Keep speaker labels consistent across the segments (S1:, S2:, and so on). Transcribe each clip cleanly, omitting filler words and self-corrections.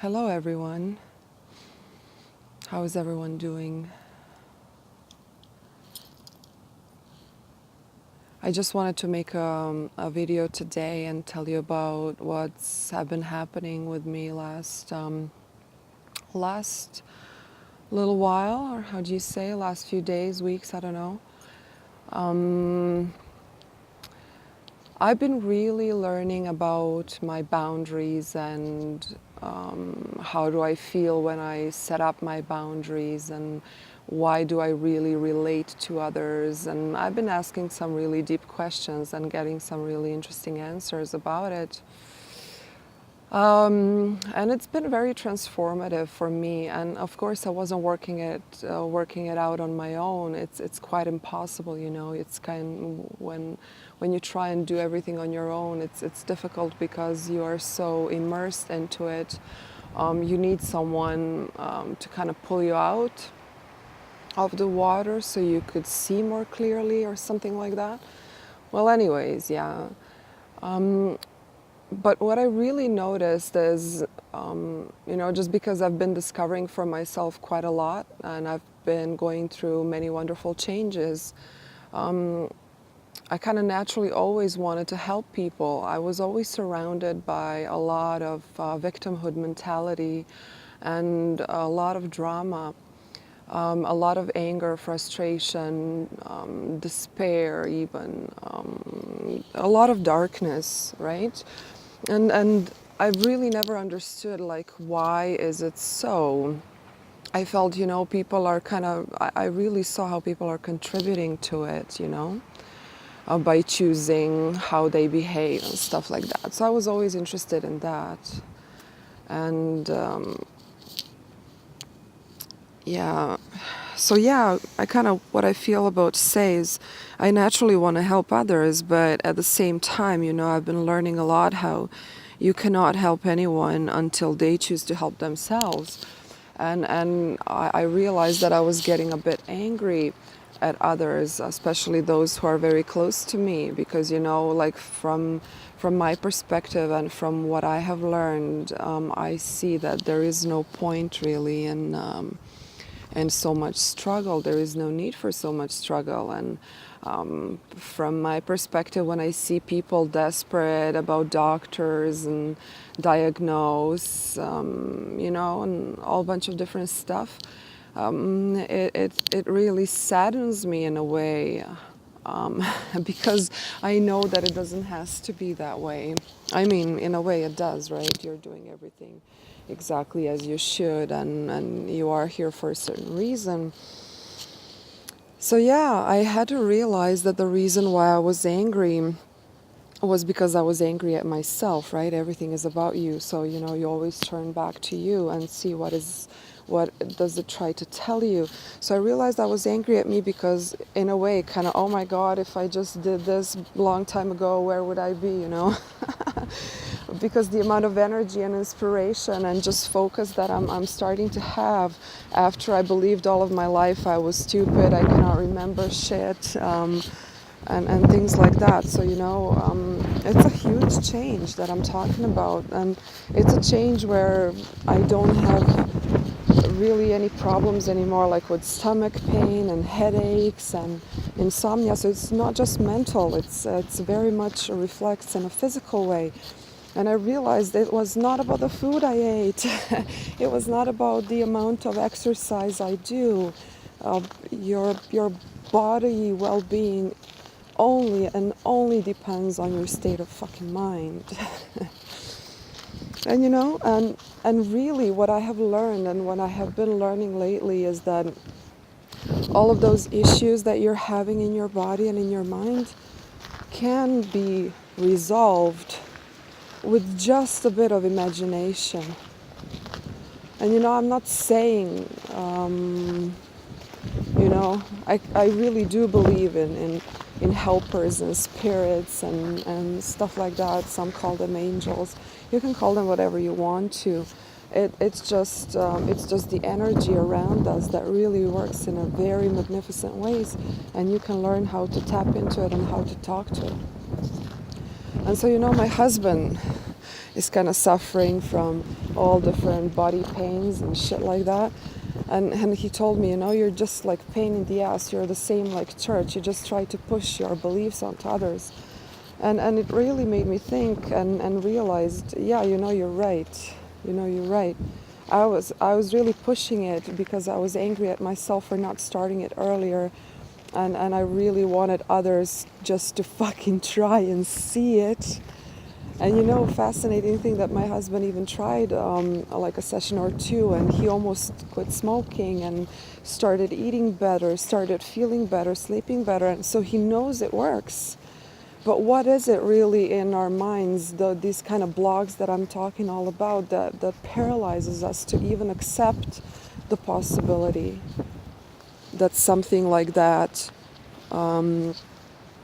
S1: Hello everyone. How is everyone doing? I just wanted to make a video today and tell you about what's have been happening with me last little while, or how do you say, last few days, weeks, I don't know. I've been really learning about my boundaries and how do I feel when I set up my boundaries and why do I really relate to others. And I've been asking some really deep questions and getting some really interesting answers about it. And it's been very transformative for me. And of course, I wasn't working it out on my own. It's quite impossible, you know. It's kind of when you try and do everything on your own, it's difficult because you are so immersed into it. You need someone to kind of pull you out of the water so you could see more clearly or something like that. Well, anyways, yeah. But what I really noticed is, just because I've been discovering for myself quite a lot and I've been going through many wonderful changes, I kind of naturally always wanted to help people. I was always surrounded by a lot of victimhood mentality and a lot of drama. A lot of anger, frustration, despair, even a lot of darkness, right? And I really never understood, like, why is it so? I felt, people are kind of, I really saw how people are contributing to it, by choosing how they behave and stuff like that. So I was always interested in that. And yeah, so yeah, I kind of, what I feel about say is I naturally want to help others, but at the same time, I've been learning a lot how you cannot help anyone until they choose to help themselves. And I realized that I was getting a bit angry at others, especially those who are very close to me, because, like from my perspective and from what I have learned, I see that there is no point really in and so much struggle. There is no need for so much struggle. And from my perspective, when I see people desperate about doctors and diagnose, and all bunch of different stuff, it really saddens me in a way. Because I know that it doesn't have to be that way. I mean, in a way it does, right? You're doing everything exactly as you should, and you are here for a certain reason. So yeah, I had to realize that the reason why I was angry was because I was angry at myself, right? Everything is about you. So, you always turn back to you and see what does it try to tell you. So I realized I was angry at me because in a way, kind of, oh my God, if I just did this long time ago, where would I be, Because the amount of energy and inspiration and just focus that I'm starting to have after I believed all of my life I was stupid, I cannot remember shit, and things like that. So, it's a huge change that I'm talking about. And it's a change where I don't have really any problems anymore, like with stomach pain and headaches and insomnia. So it's not just mental, it's very much reflects in a physical way. And I realized it was not about the food I ate. It was not about the amount of exercise I do. Your body well-being only depends on your state of fucking mind. And and really what I have learned and what I have been learning lately is that all of those issues that you're having in your body and in your mind can be resolved with just a bit of imagination. And I'm not saying, I really do believe in helpers and spirits and stuff like that. Some call them angels. You can call them whatever you want to. It's just the energy around us that really works in a very magnificent ways, and you can learn how to tap into it and how to talk to it. And so my husband is kind of suffering from all different body pains and shit like that. And he told me, you're just like pain in the ass. You're the same like church. You just try to push your beliefs onto others. And it really made me think and realized, yeah, you're right. You're right. I was really pushing it because I was angry at myself for not starting it earlier. And I really wanted others just to fucking try and see it. And fascinating thing that my husband even tried like a session or two, and he almost quit smoking and started eating better, started feeling better, sleeping better, and so he knows it works. But what is it really in our minds, these kind of blocks that I'm talking all about, that paralyzes us to even accept the possibility that something like that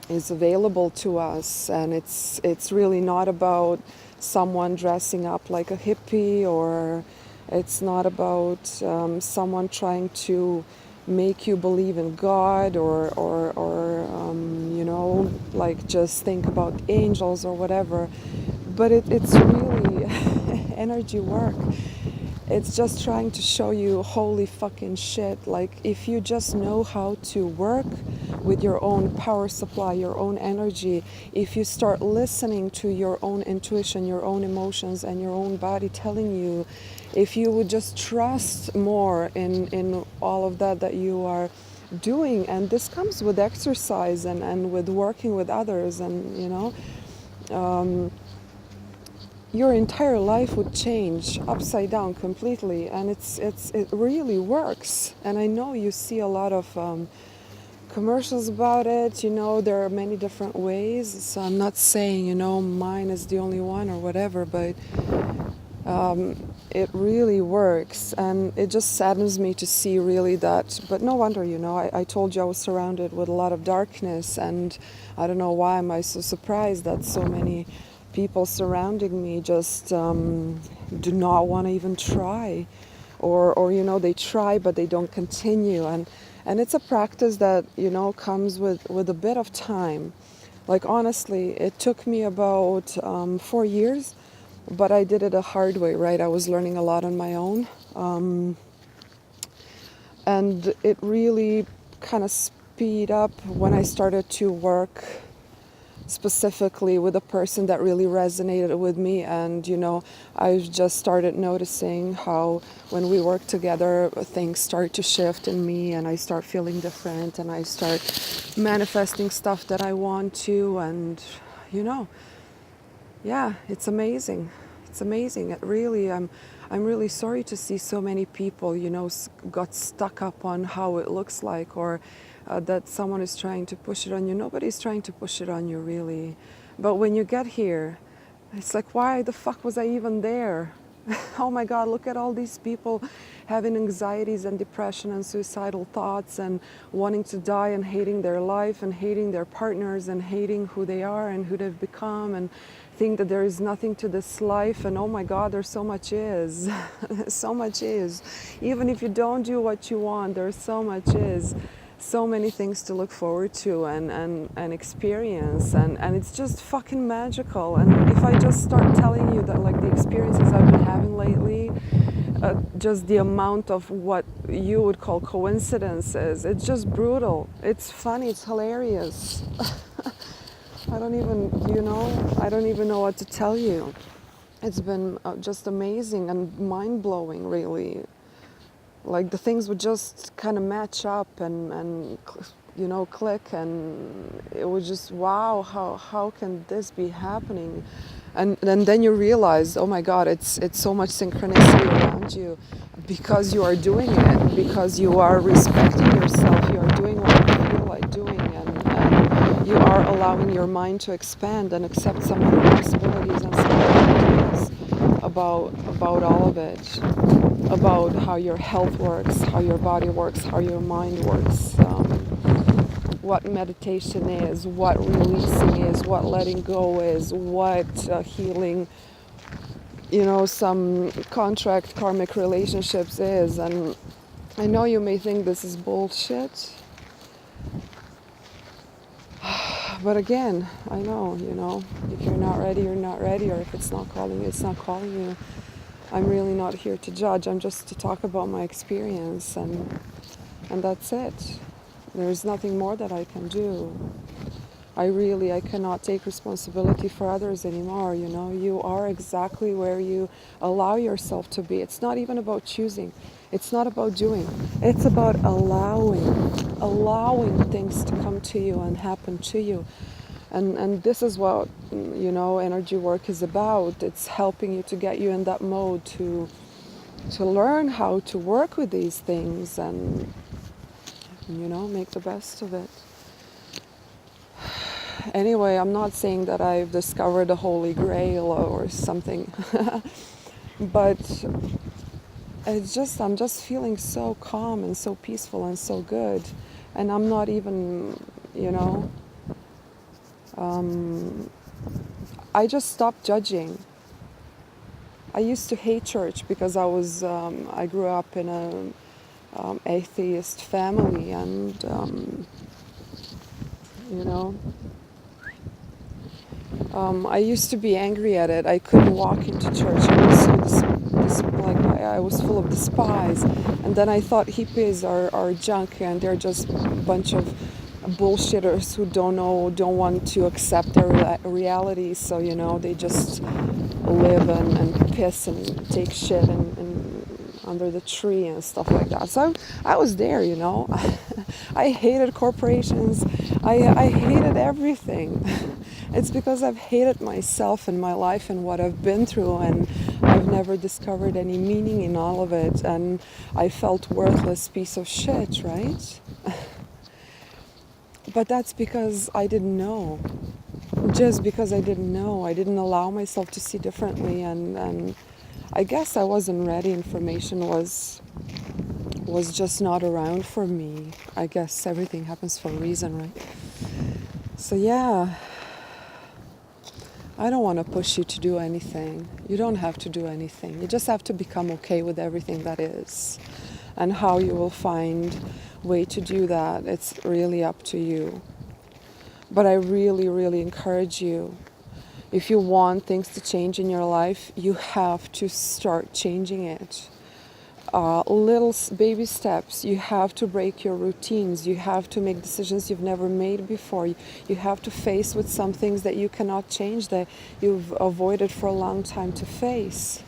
S1: is available to us? And it's really not about someone dressing up like a hippie, or it's not about someone trying to make you believe in God, or like just think about angels or whatever. But it's really energy work. It's just trying to show you holy fucking shit. Like, if you just know how to work with your own power supply, your own energy, if you start listening to your own intuition, your own emotions, and your own body telling you, if you would just trust more in all of that you are doing. And this comes with exercise and with working with others, and your entire life would change upside down completely. And it really works. And I know you see a lot of commercials about it. There are many different ways, so I'm not saying mine is the only one or whatever, but it really works. And it just saddens me to see really that, but no wonder. I told you I was surrounded with a lot of darkness, and I don't know why am I so surprised that so many people surrounding me just do not want to even try, or they try but they don't continue. And it's a practice that comes with a bit of time. Like, honestly, it took me about 4 years, but I did it a hard way, right? I was learning a lot on my own, and it really kind of speed up when I started to work specifically with a person that really resonated with me. And I just started noticing how when we work together, things start to shift in me, and I start feeling different, and I start manifesting stuff that I want to. And yeah, it's amazing. It's amazing. It really, I'm really sorry to see so many people got stuck up on how it looks like, or that someone is trying to push it on you. Nobody's trying to push it on you, really. But when you get here, it's like, why the fuck was I even there? Oh my God, look at all these people having anxieties and depression and suicidal thoughts, and wanting to die, and hating their life, and hating their partners, and hating who they are and who they've become, and think that there is nothing to this life. And oh my God, there's so much is. So much is. Even if you don't do what you want, there's so much is. So many things to look forward to and experience, and it's just fucking magical. And if I just start telling you that, like, the experiences I've been having lately, just the amount of what you would call coincidences, it's just brutal. It's funny, it's hilarious. I don't even know what to tell you. It's been just amazing and mind-blowing, really. Like, the things would just kind of match up and click, and it was just, wow, how can this be happening? And then you realize, oh my God, it's so much synchronicity around you, because you are doing it, because you are respecting yourself, you are doing what you feel like doing, and you are allowing your mind to expand and accept some of the possibilities and some ideas about all of it, about how your health works, how your body works, how your mind works, what meditation is, what releasing is, what letting go is, what healing, some contract karmic relationships is. And I know you may think this is bullshit, But again, I know, if you're not ready, you're not ready, or if it's not calling you, it's not calling you. I'm really not here to judge. I'm just to talk about my experience, and that's it. There's nothing more that I can do. I cannot take responsibility for others anymore. You are exactly where you allow yourself to be. It's not even about choosing. It's not about doing. It's about allowing things to come to you and happen to you. And this is what, energy work is about. It's helping you to get you in that mode to learn how to work with these things and, make the best of it. Anyway, I'm not saying that I've discovered the Holy Grail or something, but I'm just feeling so calm and so peaceful and so good. And I'm not even, I just stopped judging. I used to hate church because I grew up in a atheist family, and I used to be angry at it. I couldn't walk into church. I was I was full of despise. And then I thought hippies are junk, and they're just a bunch of bullshitters who don't want to accept their reality. So they just live and piss and take shit and under the tree and stuff like that. So I was there. I hated corporations. I hated everything. It's because I've hated myself and my life and what I've been through, and I've never discovered any meaning in all of it, and I felt worthless piece of shit, right? But that's because I didn't know. Just because I didn't know. I didn't allow myself to see differently, and I guess I wasn't ready. Information was just not around for me. I guess everything happens for a reason, right? So yeah, I don't want to push you to do anything. You don't have to do anything. You just have to become okay with everything that is. And how you will find way to do that, it's really up to you. But I really, really encourage you, if you want things to change in your life, you have to start changing it. Little baby steps. You have to break your routines. You have to make decisions you've never made before. You have to face with some things that you cannot change, that you've avoided for a long time to face.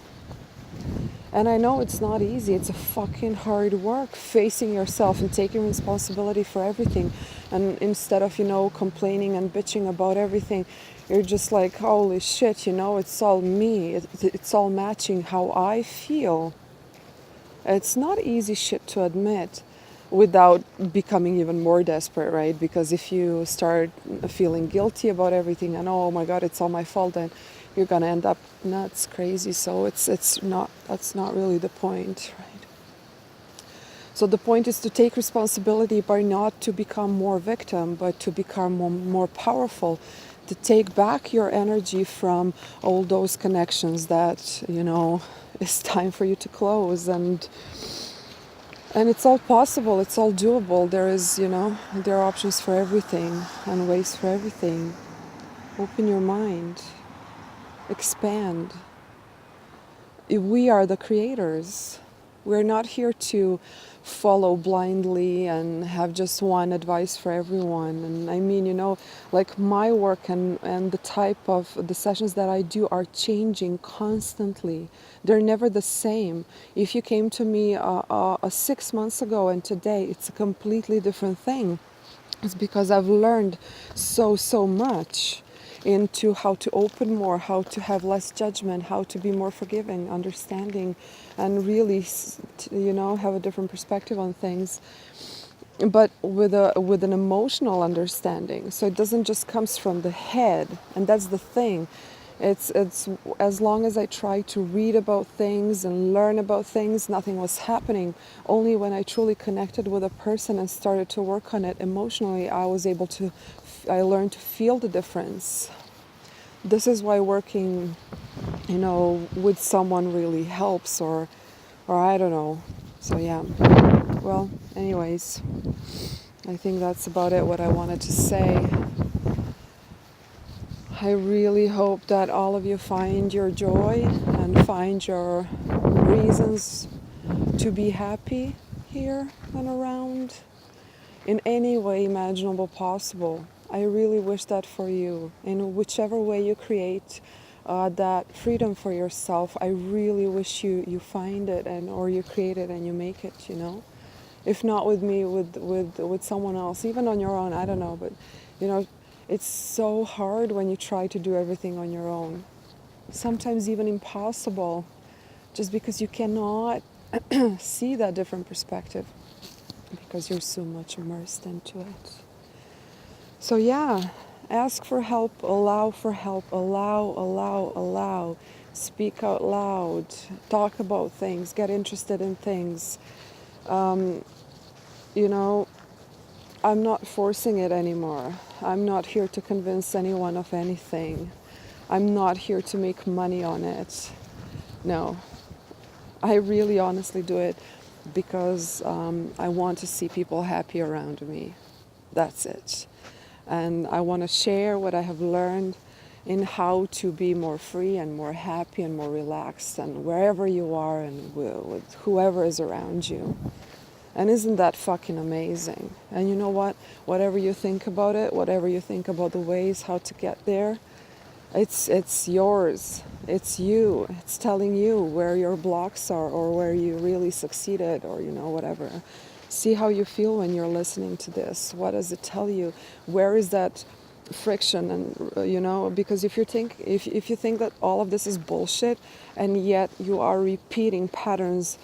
S1: And I know it's not easy. It's a fucking hard work, facing yourself and taking responsibility for everything. And instead of, complaining and bitching about everything, you're just like, holy shit, it's all me. It's all matching how I feel. It's not easy shit to admit without becoming even more desperate, right? Because if you start feeling guilty about everything and, oh my God, it's all my fault, then you're gonna end up nuts, crazy. So that's not really the point, right? So the point is to take responsibility, by not to become more victim, but to become more powerful, to take back your energy from all those connections that, it's time for you to close. And it's all possible, it's all doable. There are options for everything and ways for everything. Open your mind, expand. We are the creators. We're not here to follow blindly and have just one advice for everyone. And I mean, like my work and the type of the sessions that I do are changing constantly. They're never the same. If you came to me 6 months ago and today, it's a completely different thing. It's because I've learned so much into how to open more, how to have less judgment, how to be more forgiving, understanding, and really, have a different perspective on things. But with an emotional understanding, so it doesn't just comes from the head, and that's the thing. It's as long as I tried to read about things and learn about things, nothing was happening. Only when I truly connected with a person and started to work on it emotionally, I learned to feel the difference. This is why working, with someone really helps, or I don't know. So yeah. Well, anyways, I think that's about it, what I wanted to say. I really hope that all of you find your joy and find your reasons to be happy here and around in any way imaginable possible. I really wish that for you. In whichever way you create that freedom for yourself, I really wish you find it and or you create it and you make it, you know. If not with me, with someone else, even on your own, I don't know. But, you know, it's so hard when you try to do everything on your own. Sometimes even impossible, just because you cannot see that different perspective because you're so much immersed into it. So yeah, ask for help, allow for help, allow. Speak out loud, talk about things, get interested in things. You know, I'm not forcing it anymore. I'm not here to convince anyone of anything. I'm not here to make money on it. No, I really honestly do it because I want to see people happy around me. That's it. And I want to share what I have learned in how to be more free and more happy and more relaxed and wherever you are and with whoever is around you. And isn't that fucking amazing? And you know what? Whatever you think about it, whatever you think about the ways how to get there, it's yours. It's you. It's telling you where your blocks are or where you really succeeded or, you know, whatever. See how you feel when you're listening to this. What does it tell you? Where is that friction? And you know, because if you think that all of this is bullshit and yet you are repeating patterns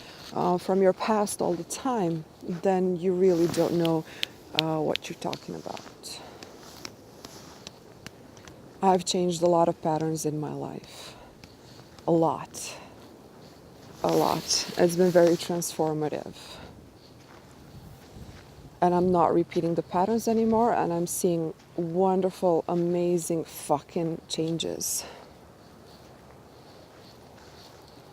S1: from your past all the time, then you really don't know what you're talking about. I've changed a lot of patterns in my life. A lot. It's been very transformative. And I'm not repeating the patterns anymore, and I'm seeing wonderful, amazing fucking changes.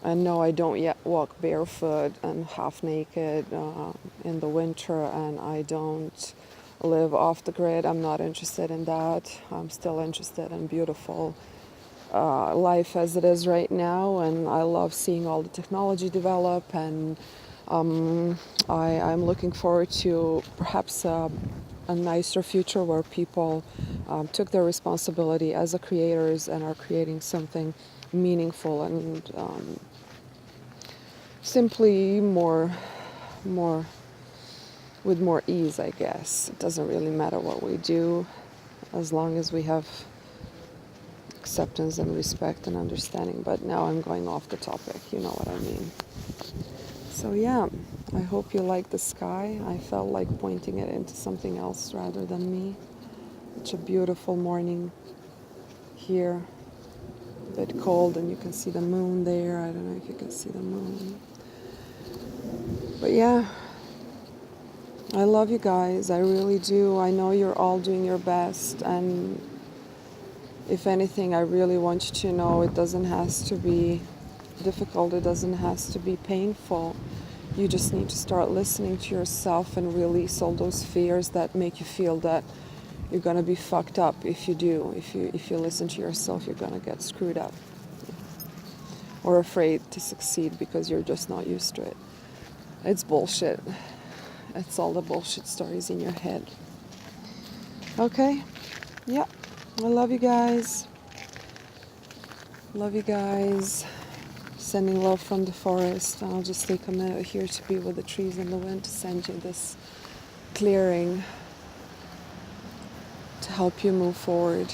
S1: And no, I don't yet walk barefoot and half naked in the winter, and I don't live off the grid. I'm not interested in that. I'm still interested in beautiful life as it is right now, and I love seeing all the technology develop, and I'm looking forward to perhaps a nicer future where people took their responsibility as a creators and are creating something meaningful and simply more with more ease, I guess. It doesn't really matter what we do as long as we have acceptance and respect and understanding. But now I'm going off the topic, you know what I mean. So yeah, I hope you like the sky. I felt like pointing it into something else rather than me. It's a beautiful morning here. A bit cold and you can see the moon there. I don't know if you can see the moon. But yeah, I love you guys. I really do. I know you're all doing your best, and if anything, I really want you to know it doesn't have to be difficult. It doesn't have to be painful. You just need to start listening to yourself and release all those fears that make you feel that you're gonna be fucked up if you do. If you listen to yourself, you're gonna get screwed up. Or afraid to succeed because you're just not used to it. It's bullshit. It's all the bullshit stories in your head. Okay? Yeah. I love you guys. Love you guys. Sending love from the forest. I'll just take a minute here to be with the trees and the wind to send you this clearing to help you move forward.